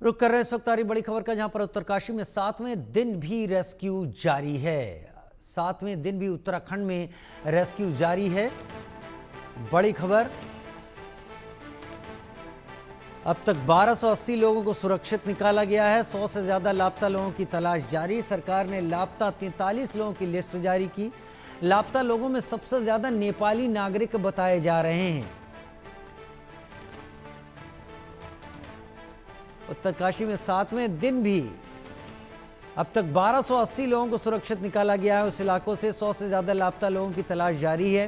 रुक कर रहे इस वक्त आ रही बड़ी खबर का, जहां पर उत्तरकाशी में 7वें दिन भी रेस्क्यू जारी है। 7वें दिन भी उत्तराखंड में रेस्क्यू जारी है। बड़ी खबर, अब तक 1280 लोगों को सुरक्षित निकाला गया है। 100 से ज्यादा लापता लोगों की तलाश जारी। सरकार ने लापता 43 लोगों की लिस्ट जारी की। लापता लोगों में सबसे ज्यादा नेपाली नागरिक बताए जा रहे हैं। उत्तरकाशी में 7वें दिन भी अब तक 1280 लोगों को सुरक्षित निकाला गया है। उस इलाकों से 100 से ज्यादा लापता लोगों की तलाश जारी है।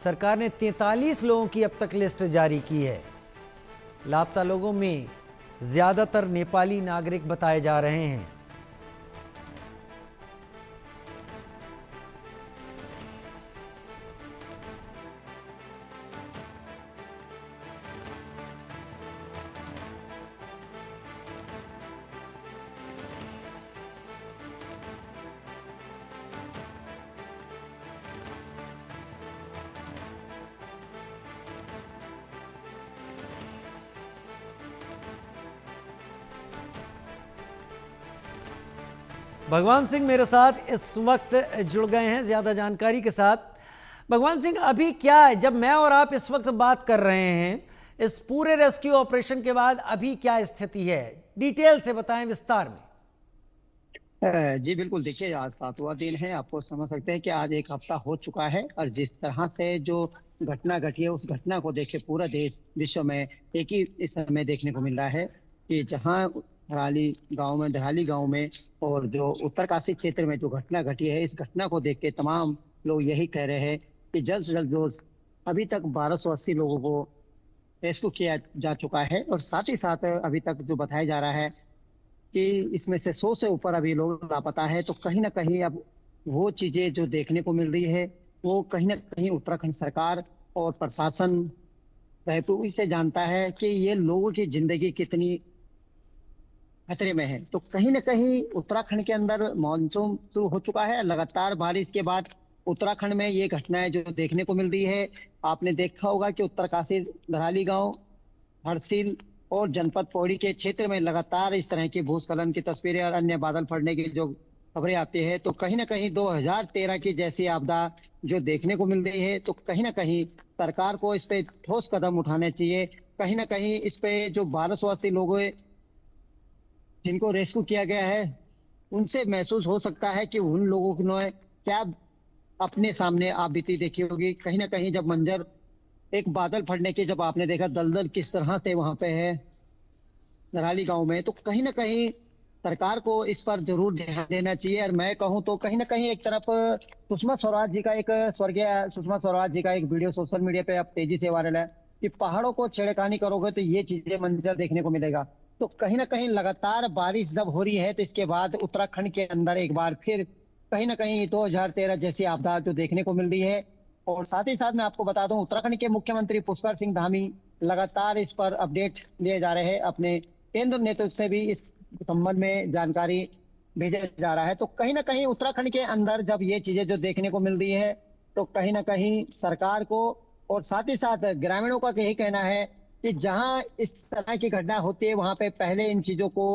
सरकार ने 43 लोगों की अब तक लिस्ट जारी की है। लापता लोगों में ज्यादातर नेपाली नागरिक बताए जा रहे हैं। भगवान सिंह मेरे साथ इस वक्त जुड़ गए हैं ज्यादा जानकारी के साथ। भगवान सिंह, अभी क्या है, जब मैं और आप इस वक्त बात कर रहे हैं इस पूरे रेस्क्यू ऑपरेशन के बाद अभी क्या स्थिति है, डिटेल से बताएं विस्तार में। जी बिल्कुल, देखिए आज 7वां दिन है। आपको समझ सकते हैं कि आज एक हफ्ता हो चुका है और जिस तरह से जो घटना घटी है उस घटना को देखे पूरा देश विश्व में एक ही इस समय देखने को मिल रहा है कि जहां धराली गांव में और जो उत्तरकाशी क्षेत्र में जो घटना घटी है, इस घटना को देख के तमाम लोग यही कह रहे हैं कि जल्द से जल्द जो अभी तक 1280 लोगों को रेस्क्यू किया जा चुका है और साथ ही साथ अभी तक जो बताया जा रहा है कि इसमें से 100 से ऊपर अभी लोग लापता है। तो कहीं ना कहीं अब वो चीजें जो देखने को मिल रही है वो कहीं ना कहीं उत्तराखंड सरकार और प्रशासन बखूबी से जानता है कि ये लोगों की जिंदगी कितनी खतरे में है। तो कहीं ना कहीं उत्तराखंड के अंदर मानसून शुरू हो चुका है। लगातार बारिश के बाद उत्तराखंड में ये घटनाएं जो देखने को मिल रही है, आपने देखा होगा कि उत्तरकाशी धराली गांव, हरसिल और जनपद पौड़ी के क्षेत्र में लगातार इस तरह की भूस्खलन की तस्वीरें और अन्य बादल फटने की जो खबरें आती है, तो कहीं ना कहीं 2013 की जैसी आपदा जो देखने को मिल रही है, तो कहीं ना कहीं सरकार को इस पे ठोस कदम उठाने चाहिए। कहीं ना कहीं इस पे जो 1280 लोग जिनको रेस्क्यू किया गया है उनसे महसूस हो सकता है कि उन लोगों ने क्या अपने सामने आप बीती देखी होगी। कहीं ना कहीं जब मंजर एक बादल फटने के जब आपने देखा दलदल किस तरह से वहां पे है नराली गांव में, तो कहीं ना कहीं सरकार को इस पर जरूर ध्यान देना चाहिए। और मैं कहूं तो कहीं ना कहीं एक तरफ सुषमा स्वराज जी का एक स्वर्गीय सुषमा स्वराज जी का एक वीडियो सोशल मीडिया पे अब तेजी से वायरल है कि पहाड़ों को छेड़खानी करोगे तो ये चीजें मंजर देखने को मिलेगा। तो कहीं ना कहीं लगातार बारिश जब हो रही है तो इसके बाद उत्तराखंड के अंदर एक बार फिर कहीं ना कहीं 2013 जैसी आपदा जो देखने को मिल रही है। और साथ ही साथ मैं आपको बता दूं, उत्तराखंड के मुख्यमंत्री पुष्कर सिंह धामी लगातार इस पर अपडेट लिए जा रहे हैं। अपने केंद्र नेतृत्व से भी इस संबंध में जानकारी भेजा जा रहा है। तो कहीं ना कहीं उत्तराखंड के अंदर जब ये चीजें जो देखने को मिल रही है, तो कहीं ना कहीं सरकार को और साथ ही साथ ग्रामीणों का यही कहना है कि जहां इस तरह की घटना होती है वहां पे पहले इन चीजों को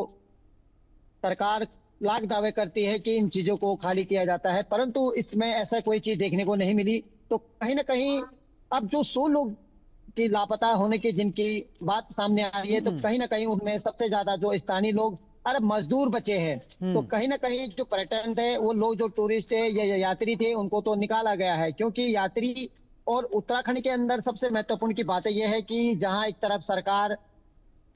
सरकार लाख दावे करती है कि इन चीजों को खाली किया जाता है, परंतु इसमें ऐसा कोई चीज देखने को नहीं मिली। तो कहीं ना कहीं अब जो 100 लोग की लापता होने की जिनकी बात सामने आ रही है, तो कहीं ना कहीं उनमें सबसे ज्यादा जो स्थानीय लोग अरब मजदूर बचे हैं। तो कहीं ना कहीं जो पर्यटन थे, वो लोग जो टूरिस्ट है या यात्री थे, उनको तो निकाला गया है, क्योंकि यात्री और उत्तराखंड के अंदर सबसे महत्वपूर्ण की बात यह है कि जहां एक तरफ सरकार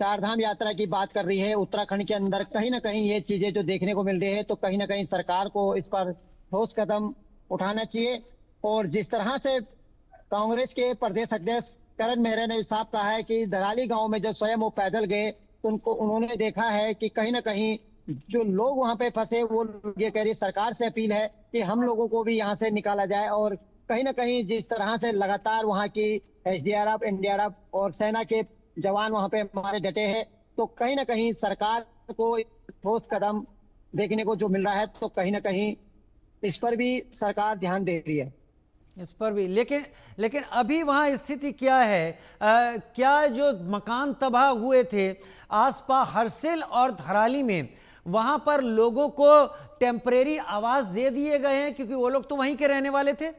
चारधाम यात्रा की बात कर रही है, उत्तराखंड के अंदर कहीं ना कहीं ये चीजें जो देखने को मिल रही है, तो कहीं ना कहीं सरकार को इस पर ठोस कदम उठाना चाहिए। और जिस तरह से कांग्रेस के प्रदेश अध्यक्ष करण मेहरा ने भी साफ कहा है कि धराली गांव में जो स्वयं वो पैदल गए, तो उन्होंने देखा है कि कहीं ना कहीं जो लोग वहां पे फंसे, वो लोग ये कह रही सरकार से अपील है कि हम लोगों को भी यहाँ से निकाला जाए। और कहीं ना कहीं जिस तरह से लगातार वहां की एसडीआरएफ, एनडीआरएफ और सेना के जवान वहां पे हमारे डटे हैं, तो कहीं ना कहीं सरकार को ठोस कदम देखने को जो मिल रहा है, तो कहीं ना कहीं इस पर भी सरकार ध्यान दे रही है। इस पर भी, लेकिन लेकिन अभी वहां स्थिति क्या है? क्या जो मकान तबाह हुए थे आसपास हरसिल और धराली में, वहां पर लोगों को टेम्परेरी आवास दे दिए गए हैं, क्योंकि वो लोग तो वहीं के रहने वाले थे?